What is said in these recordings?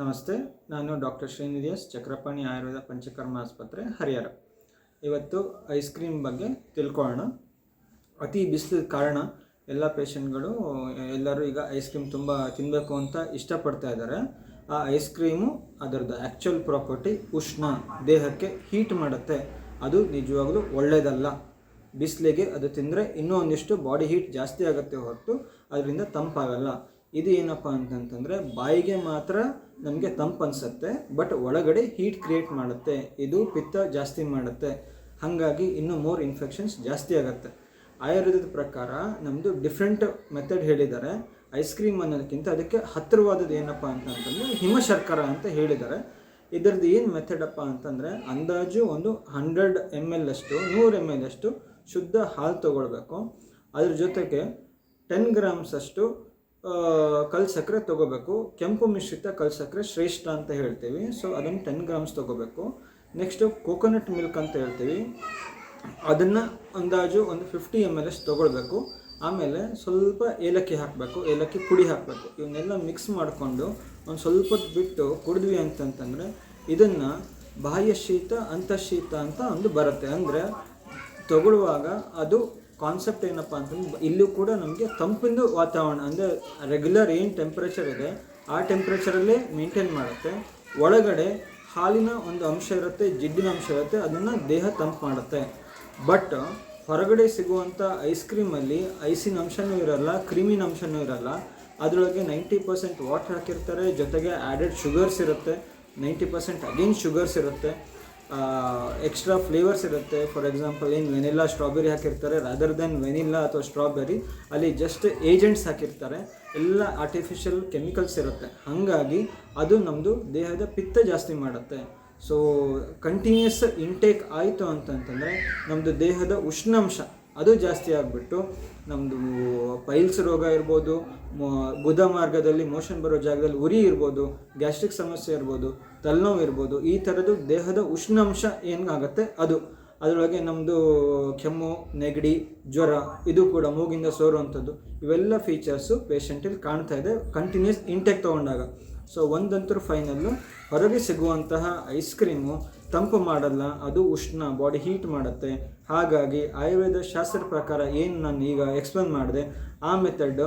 ನಮಸ್ತೆ, ನಾನು doctor Srinidhi S, Chakrapani Ayurveda panchakarma ಆಸ್ಪತ್ರೆ, ಹರಿಹರ. ಇವತ್ತು ಐಸ್ ಕ್ರೀಮ್ ಬಗ್ಗೆ ತಿಳ್ಕೊಳ್ಳೋಣ. ಅತಿ ಬಿಸಿಲು ಕಾರಣ ಎಲ್ಲ ಪೇಷಂಟ್ಗಳು ಎಲ್ಲರೂ ಈಗ ಐಸ್ ಕ್ರೀಮ್ ತುಂಬ ತಿನ್ನಬೇಕು ಅಂತ ಇಷ್ಟಪಡ್ತಾ ಇದ್ದಾರೆ. ಆ ಐಸ್ ಕ್ರೀಮು ಅದರದ್ದು ಆ್ಯಕ್ಚುಯಲ್ ಪ್ರಾಪರ್ಟಿ ಉಷ್ಣ, ದೇಹಕ್ಕೆ ಹೀಟ್ ಮಾಡುತ್ತೆ. ಅದು ನಿಜವಾಗ್ಲೂ ಒಳ್ಳೆಯದಲ್ಲ. ಬಿಸಿಲಿಗೆ ಅದು ತಿಂದರೆ ಇನ್ನೂ ಒಂದಿಷ್ಟು ಬಾಡಿ ಹೀಟ್ ಜಾಸ್ತಿ ಆಗುತ್ತೆ ಹೊರತು ಅದರಿಂದ ತಂಪಾಗಲ್ಲ. ಇದು ಏನಪ್ಪ ಅಂತಂತಂದರೆ ಬಾಯಿಗೆ ಮಾತ್ರ ನಮಗೆ ತಂಪು ಅನಿಸುತ್ತೆ, ಬಟ್ ಒಳಗಡೆ ಹೀಟ್ ಕ್ರಿಯೇಟ್ ಮಾಡುತ್ತೆ. ಇದು ಪಿತ್ತ ಜಾಸ್ತಿ ಮಾಡುತ್ತೆ. ಹಾಗಾಗಿ ಇನ್ನೂ ಮೋರ್ ಇನ್ಫೆಕ್ಷನ್ಸ್ ಜಾಸ್ತಿ ಆಗುತ್ತೆ. ಆಯುರ್ವೇದದ ಪ್ರಕಾರ ನಮ್ಮದು ಡಿಫ್ರೆಂಟ್ ಮೆಥಡ್ ಹೇಳಿದ್ದಾರೆ. ಐಸ್ ಕ್ರೀಮ್ ಅನ್ನೋದಕ್ಕಿಂತ ಅದಕ್ಕೆ ಹತ್ತಿರವಾದದ್ದು ಏನಪ್ಪ ಅಂತಂತಂದರೆ ಹಿಮಶರ್ಕರ ಅಂತ ಹೇಳಿದ್ದಾರೆ. ಇದರದ್ದು ಏನು ಮೆಥಡಪ್ಪ ಅಂತಂದರೆ ಅಂದಾಜು ಒಂದು 100 ml ಅಷ್ಟು 100 ml ಅಷ್ಟು ಶುದ್ಧ ಹಾಲು ತೊಗೊಳ್ಬೇಕು. ಅದ್ರ ಜೊತೆಗೆ 10 ಗ್ರಾಮ್ಸ್ ಅಷ್ಟು ಕಲ್ಲು ಸಕ್ಕರೆ ತೊಗೋಬೇಕು. ಕೆಂಪು ಮಿಶ್ರಿತ ಕಲ್ಲು ಸಕ್ಕರೆ ಶ್ರೇಷ್ಠ ಅಂತ ಹೇಳ್ತೀವಿ. ಸೊ ಅದನ್ನು 10 ಗ್ರಾಮ್ಸ್ ತೊಗೋಬೇಕು. ನೆಕ್ಸ್ಟು ಕೋಕೋನಟ್ ಮಿಲ್ಕ್ ಅಂತ ಹೇಳ್ತೀವಿ, ಅದನ್ನು ಅಂದಾಜು ಒಂದು 50 ml ಅಷ್ಟು ತೊಗೊಳ್ಬೇಕು. ಆಮೇಲೆ ಸ್ವಲ್ಪ ಏಲಕ್ಕಿ ಹಾಕಬೇಕು, ಏಲಕ್ಕಿ ಪುಡಿ ಹಾಕಬೇಕು. ಇವನ್ನೆಲ್ಲ ಮಿಕ್ಸ್ ಮಾಡಿಕೊಂಡು ಒಂದು ಸ್ವಲ್ಪ ಹೊತ್ತು ಬಿಟ್ಟು ಕುಡಿದ್ವಿ ಅಂತಂತಂದರೆ ಇದನ್ನು ಬಾಹ್ಯ ಶೀತ ಅಂತಃಶೀತ ಅಂತ ಒಂದು ಬರುತ್ತೆ. ಅಂದರೆ ತಗೊಳ್ಳುವಾಗ ಅದು ಕಾನ್ಸೆಪ್ಟ್ ಏನಪ್ಪ ಅಂತಂದ್ರೆ ಇಲ್ಲೂ ಕೂಡ ನಮಗೆ ತಂಪಿಂದು ವಾತಾವರಣ, ಅಂದರೆ ರೆಗ್ಯುಲರ್ ಏನು ಟೆಂಪ್ರೇಚರ್ ಇದೆ ಆ ಟೆಂಪ್ರೇಚರಲ್ಲೇ ಮೇಂಟೈನ್ ಮಾಡುತ್ತೆ. ಒಳಗಡೆ ಹಾಲಿನ ಒಂದು ಅಂಶ ಇರುತ್ತೆ, ಜಿಡ್ಡಿನ ಅಂಶ ಇರುತ್ತೆ, ಅದನ್ನು ದೇಹ ತಂಪು ಮಾಡುತ್ತೆ. ಬಟ್ ಹೊರಗಡೆ ಸಿಗುವಂಥ ಐಸ್ ಕ್ರೀಮಲ್ಲಿ ಐಸಿನ ಅಂಶನೂ ಇರಲ್ಲ, ಕ್ರೀಮಿನ ಅಂಶನೂ ಇರಲ್ಲ. ಅದರೊಳಗೆ 90% ವಾಟರ್ ಹಾಕಿರ್ತಾರೆ, ಜೊತೆಗೆ ಆ್ಯಡೆಡ್ ಶುಗರ್ಸ್ ಇರುತ್ತೆ, 90% ಅಗೇನ್ ಶುಗರ್ಸ್ ಇರುತ್ತೆ, ಎಕ್ಸ್ಟ್ರಾ ಫ್ಲೇವರ್ಸ್ ಇರುತ್ತೆ. ಫಾರ್ ಎಕ್ಸಾಂಪಲ್ ಏನು ವೆನಿಲ್ಲಾ ಸ್ಟ್ರಾಬೆರಿ ಹಾಕಿರ್ತಾರೆ, ರಾದರ್ ದೆನ್ ವೆನಿಲ್ಲಾ ಅಥವಾ ಸ್ಟ್ರಾಬೆರಿ ಅಲ್ಲಿ ಜಸ್ಟ್ ಏಜೆಂಟ್ಸ್ ಹಾಕಿರ್ತಾರೆ, ಎಲ್ಲ ಆರ್ಟಿಫಿಷಿಯಲ್ ಕೆಮಿಕಲ್ಸ್ ಇರುತ್ತೆ. ಹಾಗಾಗಿ ಅದು ನಮ್ಮದು ದೇಹದ ಪಿತ್ತ ಜಾಸ್ತಿ ಮಾಡುತ್ತೆ. ಸೊ ಕಂಟಿನ್ಯೂಸ್ ಇಂಟೇಕ್ ಆಯಿತು ಅಂತಂತಂದರೆ ನಮ್ಮದು ದೇಹದ ಉಷ್ಣಾಂಶ ಅದು ಜಾಸ್ತಿ ಆಗಿಬಿಟ್ಟು ನಮ್ಮದು ಪೈಲ್ಸ್ ರೋಗ ಇರ್ಬೋದು, ಗುದ ಮಾರ್ಗದಲ್ಲಿ ಮೋಷನ್ ಬರೋ ಜಾಗದಲ್ಲಿ ಉರಿ ಇರ್ಬೋದು, ಗ್ಯಾಸ್ಟ್ರಿಕ್ ಸಮಸ್ಯೆ ಇರ್ಬೋದು, ತಲೆನೋವು ಇರ್ಬೋದು, ಈ ಥರದ್ದು ದೇಹದ ಉಷ್ಣಾಂಶ ಏನಾಗುತ್ತೆ ಅದು. ಅದರೊಳಗೆ ನಮ್ಮದು ಕೆಮ್ಮು, ನೆಗಡಿ, ಜ್ವರ, ಇದು ಕೂಡ ಮೂಗಿಂದ ಸೋರುವಂಥದ್ದು, ಇವೆಲ್ಲ ಫೀಚರ್ಸು ಪೇಷಂಟಲ್ಲಿ ಕಾಣ್ತಾ ಇದೆ ಕಂಟಿನ್ಯೂಸ್ ಇಂಟೇಕ್ ತೊಗೊಂಡಾಗ. ಸೊ ಒಂದಂತರೂ ಫೈನಲ್ಲು, ಹೊರಗೆ ಸಿಗುವಂತಹ ಐಸ್ ಕ್ರೀಮು ತಂಪು ಮಾಡಲ್ಲ, ಅದು ಉಷ್ಣ, ಬಾಡಿ ಹೀಟ್ ಮಾಡುತ್ತೆ. ಹಾಗಾಗಿ ಆಯುರ್ವೇದ ಶಾಸ್ತ್ರ ಪ್ರಕಾರ ಏನು ನಾನು ಈಗ ಎಕ್ಸ್ಪ್ಲೇನ್ ಮಾಡಿದೆ ಆ ಮೆಥಡ್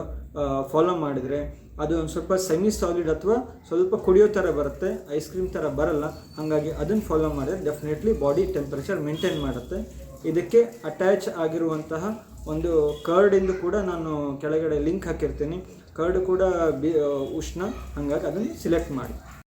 ಫಾಲೋ ಮಾಡಿದರೆ ಅದು ಒಂದು ಸ್ವಲ್ಪ ಸೆಮಿ ಸಾಲಿಡ್ ಅಥವಾ ಸ್ವಲ್ಪ ಕುಡಿಯೋ ಥರ ಬರುತ್ತೆ, ಐಸ್ ಕ್ರೀಮ್ ಥರ ಬರಲ್ಲ. ಹಾಗಾಗಿ ಅದನ್ನು ಫಾಲೋ ಮಾಡಿದ್ರೆ ಡೆಫಿನೆಟ್ಲಿ ಬಾಡಿ ಟೆಂಪ್ರೇಚರ್ ಮೇಂಟೈನ್ ಮಾಡುತ್ತೆ. ಇದಕ್ಕೆ ಅಟ್ಯಾಚ್ ಆಗಿರುವಂತಹ ಒಂದು ಕರ್ಡಿಂದು ಕೂಡ ನಾನು ಕೆಳಗಡೆ ಲಿಂಕ್ ಹಾಕಿರ್ತೀನಿ. ಕರ್ಡ್ ಕೂಡ ಉಷ್ಣ, ಹಾಗಾಗಿ ಅದನ್ನು ಸಿಲೆಕ್ಟ್ ಮಾಡಿ.